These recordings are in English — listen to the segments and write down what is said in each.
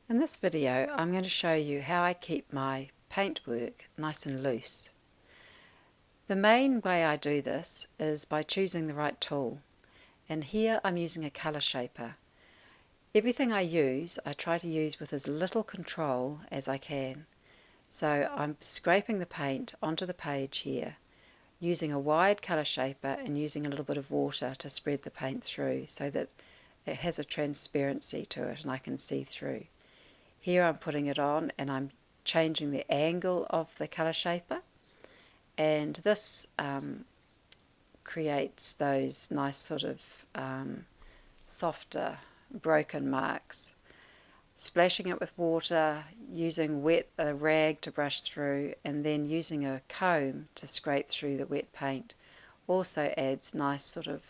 In this video I'm going to show you how I keep my paintwork nice and loose. The main way I do this is by choosing the right tool, and here I'm using a colour shaper. Everything I use I try to use with as little control as I can. So I'm scraping the paint onto the page here using a wide colour shaper and using a little bit of water to spread the paint through so that it has a transparency to it and I can see through. Here I'm putting it on and I'm changing the angle of the colour shaper, and this creates those nice sort of softer broken marks. Splashing it with water, using a rag to brush through, and then using a comb to scrape through the wet paint also adds nice sort of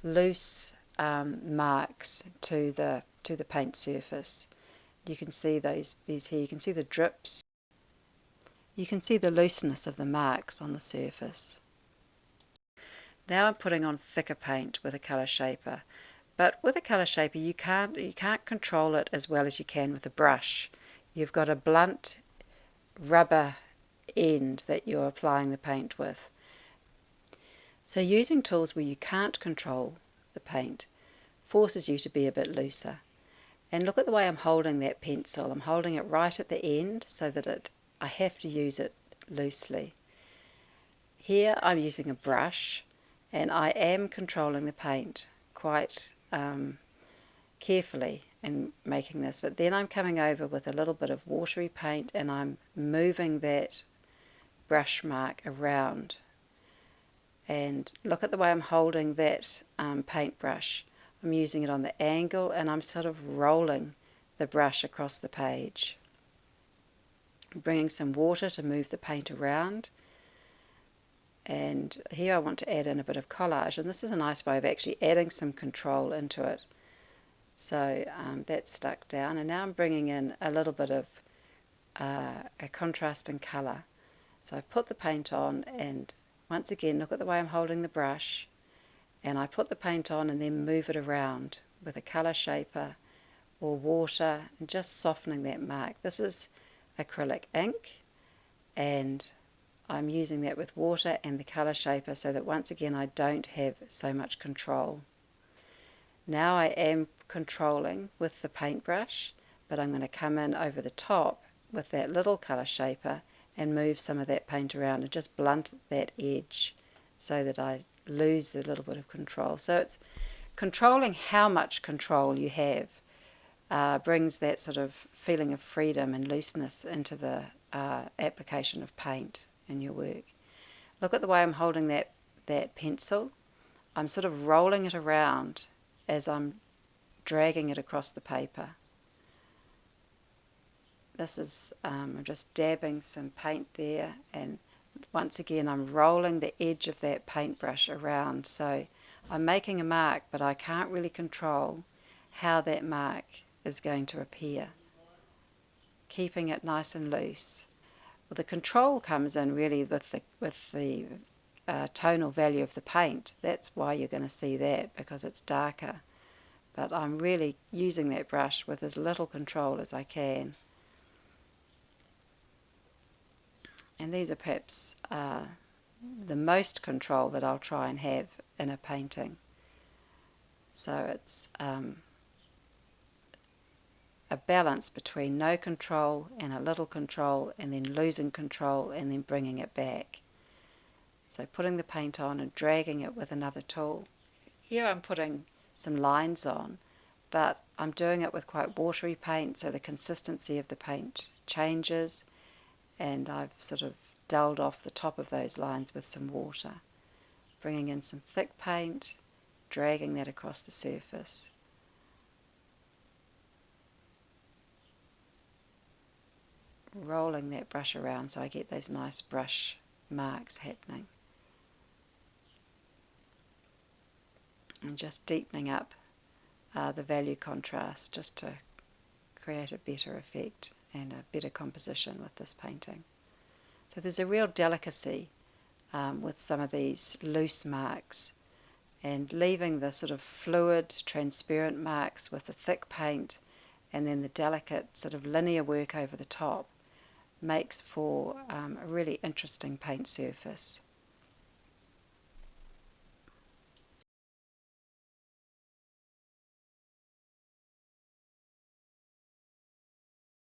loose marks to the paint surface. You can see these here. You can see the drips. You can see the looseness of the marks on the surface. Now I'm putting on thicker paint with a colour shaper. But with a colour shaper you can't control it as well as you can with a brush. You've got a blunt rubber end that you're applying the paint with. So using tools where you can't control the paint forces you to be a bit looser. And look at the way I'm holding that pencil. I'm holding it right at the end so that I have to use it loosely. Here I'm using a brush and I am controlling the paint quite carefully in making this, but then I'm coming over with a little bit of watery paint and I'm moving that brush mark around. And look at the way I'm holding that paintbrush. I'm using it on the angle and I'm sort of rolling the brush across the page. I'm bringing some water to move the paint around. And here I want to add in a bit of collage, and this is a nice way of actually adding some control into it. So that's stuck down, and now I'm bringing in a little bit of a contrasting colour. So I've put the paint on, and once again look at the way I'm holding the brush, and I put the paint on and then move it around with a colour shaper or water and just softening that mark. This is acrylic ink, and I'm using that with water and the colour shaper so that once again I don't have so much control. Now I am controlling with the paintbrush, but I'm going to come in over the top with that little colour shaper and move some of that paint around and just blunt that edge so that I lose a little bit of control. So it's controlling how much control you have brings that sort of feeling of freedom and looseness into the application of paint in your work. Look at the way I'm holding that pencil. I'm sort of rolling it around as I'm dragging it across the paper. This is, I'm just dabbing some paint there, and once again I'm rolling the edge of that paintbrush around. So I'm making a mark, but I can't really control how that mark is going to appear. Keeping it nice and loose. Well, the control comes in really with the tonal value of the paint. That's why you're going to see that, because it's darker. But I'm really using that brush with as little control as I can. And these are perhaps the most control that I'll try and have in a painting. So it's a balance between no control and a little control, and then losing control and then bringing it back. So putting the paint on and dragging it with another tool. Here I'm putting some lines on, but I'm doing it with quite watery paint, so the consistency of the paint changes, and I've sort of dulled off the top of those lines with some water. Bringing in some thick paint, dragging that across the surface. Rolling that brush around so I get those nice brush marks happening. And just deepening up the value contrast just to create a better effect and a better composition with this painting. So there's a real delicacy with some of these loose marks, and leaving the sort of fluid, transparent marks with the thick paint and then the delicate sort of linear work over the top makes for a really interesting paint surface.